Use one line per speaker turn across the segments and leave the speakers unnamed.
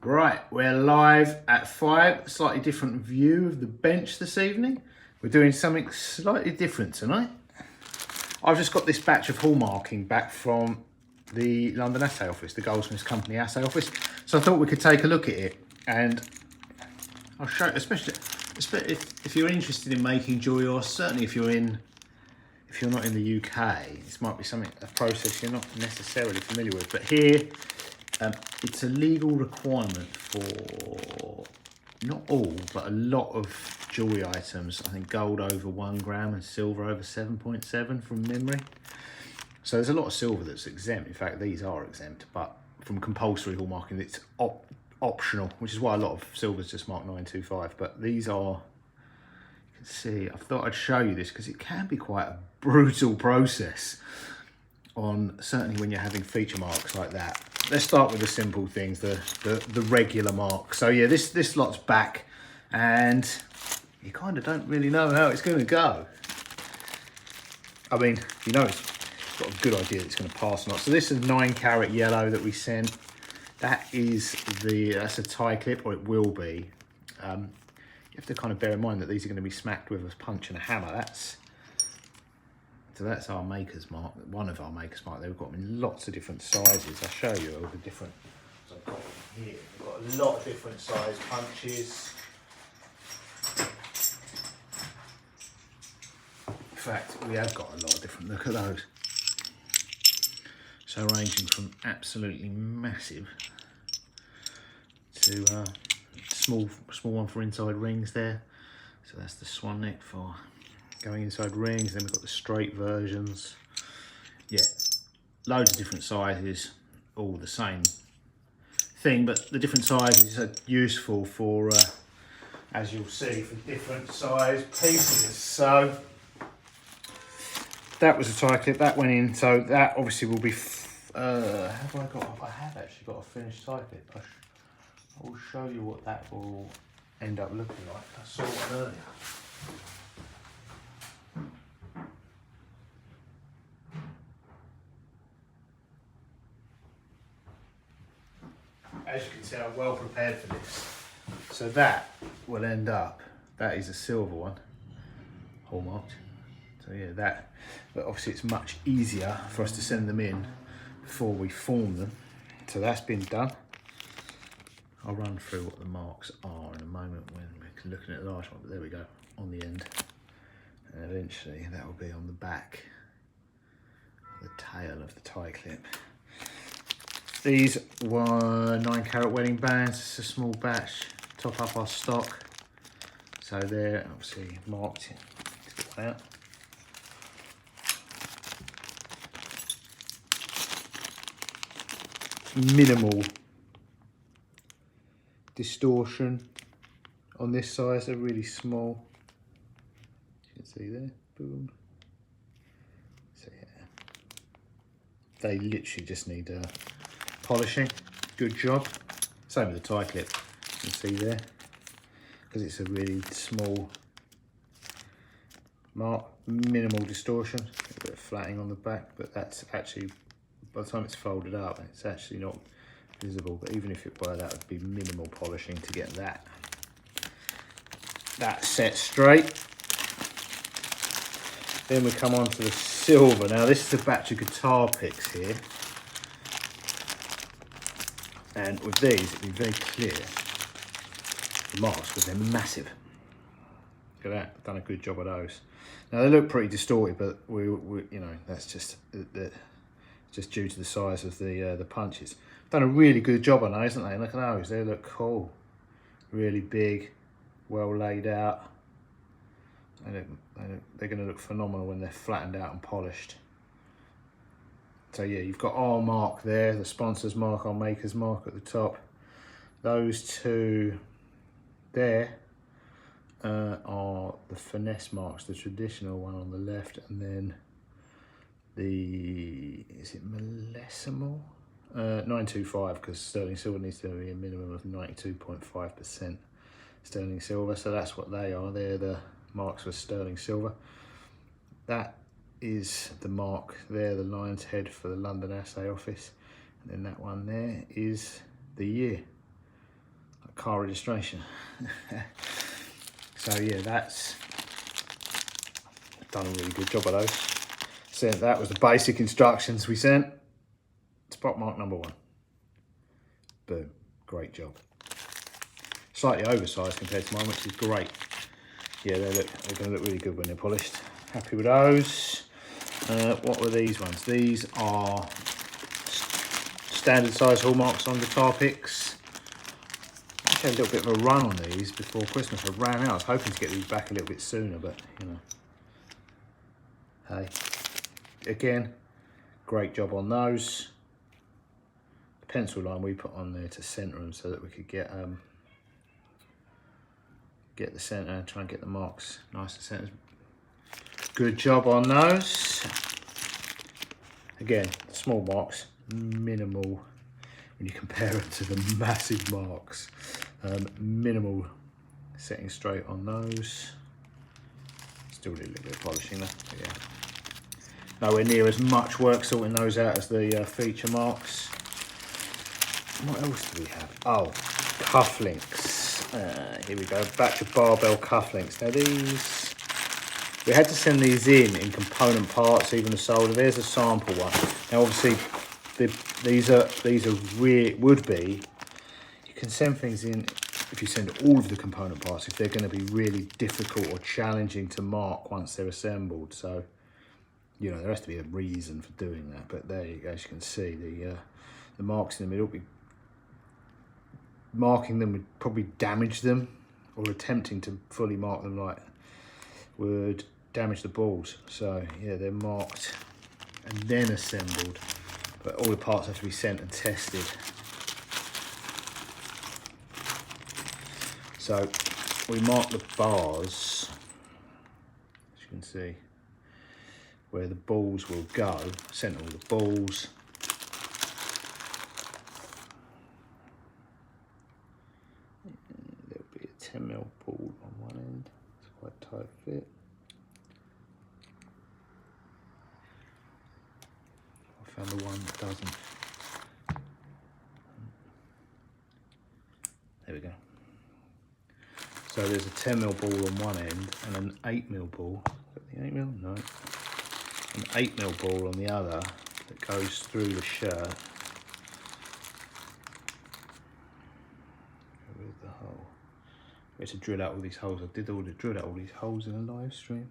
Right, we're live at 5, slightly different view of the bench this evening. We're doing something slightly different tonight. I've just got this batch of hallmarking back from the London Assay Office, the Goldsmiths Company Assay Office. So I thought we could take a look at it, and I'll show you, especially if you're interested in making jewellery, or certainly if you're not in the UK, this might be a process you're not necessarily familiar with. But here, it's a legal requirement for not all, but a lot of jewellery items. I think gold over 1 gram and silver over 7.7 from memory. So there's a lot of silver that's exempt. In fact, these are exempt, but from compulsory hallmarking, it's optional, which is why a lot of silver's just marked 925. But these are, you can see, I thought I'd show you this because it can be quite a brutal process certainly when you're having feature marks like that. Let's start with the simple things, the regular mark. So yeah, this lot's back, and you kind of don't really know how it's going to go. I mean, you know, it's got a good idea that it's going to pass or not. So this is 9 carat yellow that we sent. That's a tie clip, or it will be. You have to kind of bear in mind that these are going to be smacked with a punch and a hammer. So that's our maker's mark, one of our maker's mark. They've got them in lots of different sizes. I'll show you all the different, so I've got them here. We've got a lot of different size punches. In fact, we have got a lot of different, look at those. So ranging from absolutely massive to small one for inside rings there. So that's the swan neck for going inside rings. Then we've got the straight versions. Yeah, loads of different sizes, all the same thing, but the different sizes are useful for, as you'll see, for different size pieces. So that was a tie clip, that went in. So that obviously will be, I have actually got a finished tie clip. I will show you what that will end up looking like. I saw one earlier. As you can see, I'm well prepared for this. So that will end up, that is a silver one, hallmarked. So yeah, but obviously it's much easier for us to send them in before we form them. So that's been done. I'll run through what the marks are in a moment when we're looking at the large one, but there we go, on the end. And eventually that will be on the back, the tail of the tie clip. These were 9 carat wedding bands. It's a small batch, top up our stock. So they're obviously marked. Let's get one out. Minimal distortion on this size. They're really small. You can see there, boom. So yeah, they literally just need polishing. Good job. Same with the tie clip. You can see there, because it's a really small mark, minimal distortion, a bit of flattening on the back, but that's actually, by the time it's folded up, it's actually not visible. But even if it were, that would be minimal polishing to get that set straight. Then we come on to the silver. Now this is a batch of guitar picks here. And with these, it'll be very clear, the marks, because they're massive. Look at that, I've done a good job of those. Now they look pretty distorted, but we you know, that's just due to the size of the punches. Done a really good job on those, haven't they? Look at those, they look cool. Really big, well laid out. They're going to look phenomenal when they're flattened out and polished. So yeah, you've got our mark there, the sponsor's mark, our maker's mark at the top. Those two there are the finesse marks, the traditional one on the left, and then is it millesimal? 925, because sterling silver needs to be a minimum of 92.5% sterling silver, so that's what they are. They're the marks for sterling silver. That is the mark there, the lion's head for the London Assay Office, and then that one there is the year. car registration. So yeah, that's done a really good job of those. So that was the basic instructions we sent. Spot mark number 1. Boom, great job. Slightly oversized compared to mine, which is great. Yeah, they're gonna look really good when they're polished. Happy with those. What were these ones? These are standard size hallmarks on guitar picks. I had a little bit of a run on these before Christmas. I ran out. I was hoping to get these back a little bit sooner, but you know. Hey, again, great job on those. The pencil line we put on there to center them so that we could get the center and try and get the marks nice and centered. Good job on those. Again, small marks, minimal when you compare it to the massive marks. Minimal setting straight on those. Still need a little bit of polishing there, but yeah. Nowhere near as much work sorting those out as the feature marks. What else do we have? Oh, cufflinks. Here we go, batch of barbell cufflinks. Now these, we had to send these in component parts, even the solder. There's a sample one. Now obviously, these are would be. You can send things in if you send all of the component parts if they're going to be really difficult or challenging to mark once they're assembled. So, you know, there has to be a reason for doing that. But there you go, as you can see, the marks in the middle. Marking them would probably damage them, or attempting to fully mark them like would damage the balls. So yeah, they're marked and then assembled, but all the parts have to be sent and tested. So we mark the bars, as you can see, where the balls will go. Sent all the balls. There'll be a 10mm ball on one end. It's quite a tight fit. I found the one that doesn't. There we go. So there's a 10mm ball on one end and an 8mm ball. Is that the 8mm? No. An 8mm ball on the other that goes through the shirt. With the hole. We had to drill out all these holes. I drilled out all these holes in a live stream.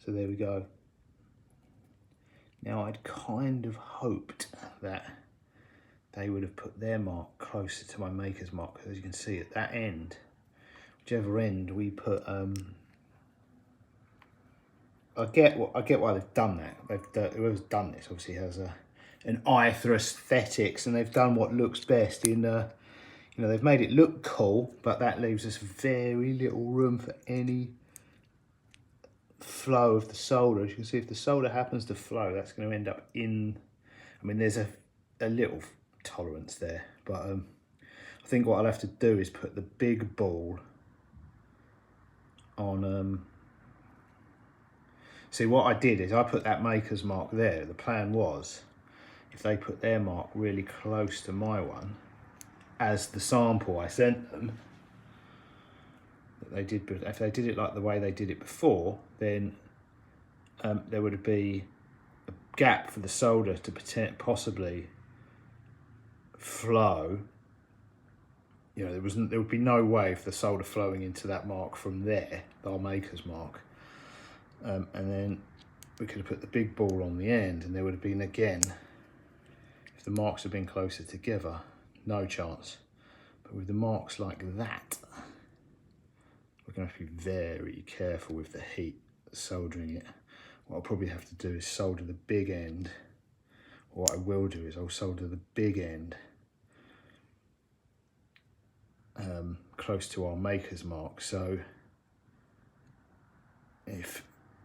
So there we go. Now I'd kind of hoped that they would have put their mark closer to my maker's mark, because as you can see at that end, whichever end we put, I get why they've done that. Whoever's done this obviously has an eye for aesthetics, and they've done what looks best in, you know, they've made it look cool, but that leaves us very little room for any flow of the solder. As you can see, if the solder happens to flow, that's going to end up in, I mean, there's a little tolerance there, but I think what I'll have to do is put the big ball on, see what I did is I put that maker's mark there. The plan was, if they put their mark really close to my one, as the sample I sent them, if they did it like the way they did it before, then there would be a gap for the solder to possibly flow. You know, there would be no way for the solder flowing into that mark from there, our maker's mark. And then we could have put the big ball on the end, and there would have been, again, if the marks had been closer together, no chance. But with the marks like that, we're going to have to be very careful with the heat soldering it. What I'll probably have to do is solder the big end. What I will do is I'll solder the big end close to our maker's mark. So if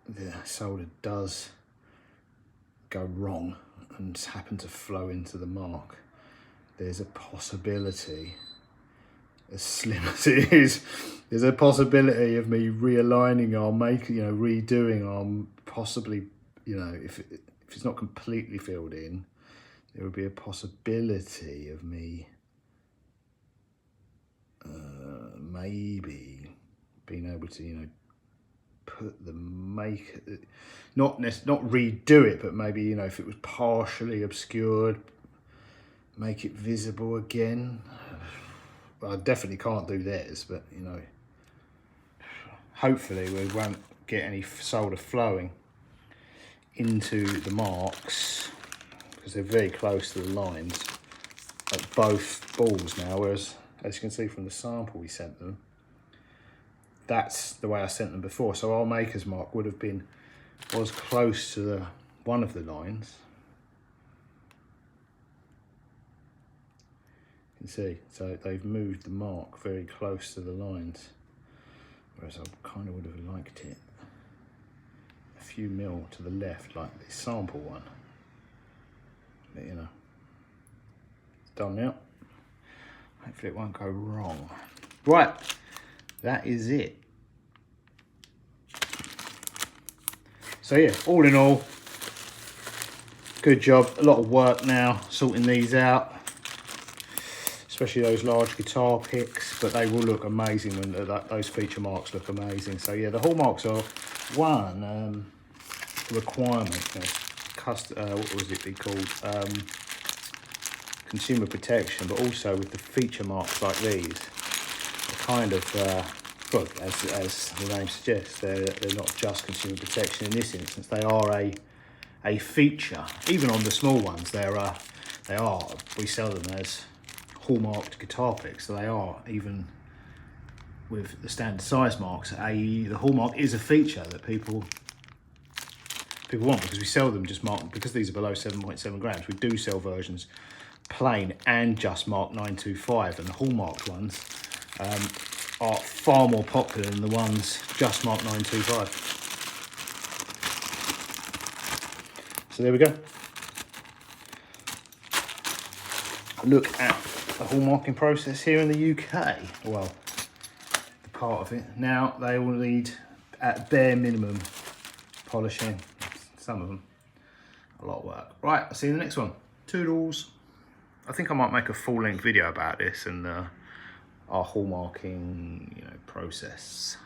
the solder does go wrong and happen to flow into the mark, there's a possibility, as slim as it is, there's a possibility of me realigning our maker, you know, redoing our, possibly, you know, if it's not completely filled in, there would be a possibility of me maybe being able to, you know, put the not redo it, but maybe, you know, if it was partially obscured, make it visible again. Well, I definitely can't do theirs, but, you know, hopefully we won't get any solder flowing into the marks, because they're very close to the lines at both balls now, whereas, as you can see from the sample we sent them, that's the way I sent them before. So our maker's mark was close to one of the lines. You can see, so they've moved the mark very close to the lines, whereas I kind of would have liked it a few mil to the left, like the sample one. But, you know, it's done now. Hopefully it won't go wrong. Right, that is it. So yeah, all in all, good job. A lot of work now sorting these out, especially those large guitar picks, but they will look amazing when those feature marks look amazing. So yeah, the hallmarks are one requirement, what was it called? Consumer protection, but also with the feature marks like these, kind of, well, as the name suggests, they're not just consumer protection in this instance. They are a feature. Even on the small ones, they are. We sell them as hallmarked guitar picks, so they are, even with the standard size marks. The hallmark is a feature that people want, because we sell them just marked, because these are below 7.7 grams. We do sell versions plain and just marked 925, and the hallmarked ones are far more popular than the ones just marked 925. So there we go. Look at the hallmarking process here in the UK. Well, the part of it. Now they will need, at bare minimum, polishing. Some of them, a lot of work. Right, I'll see you in the next one. Toodles. I think I might make a full-length video about this and our hallmarking, you know, process,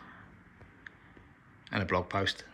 and a blog post.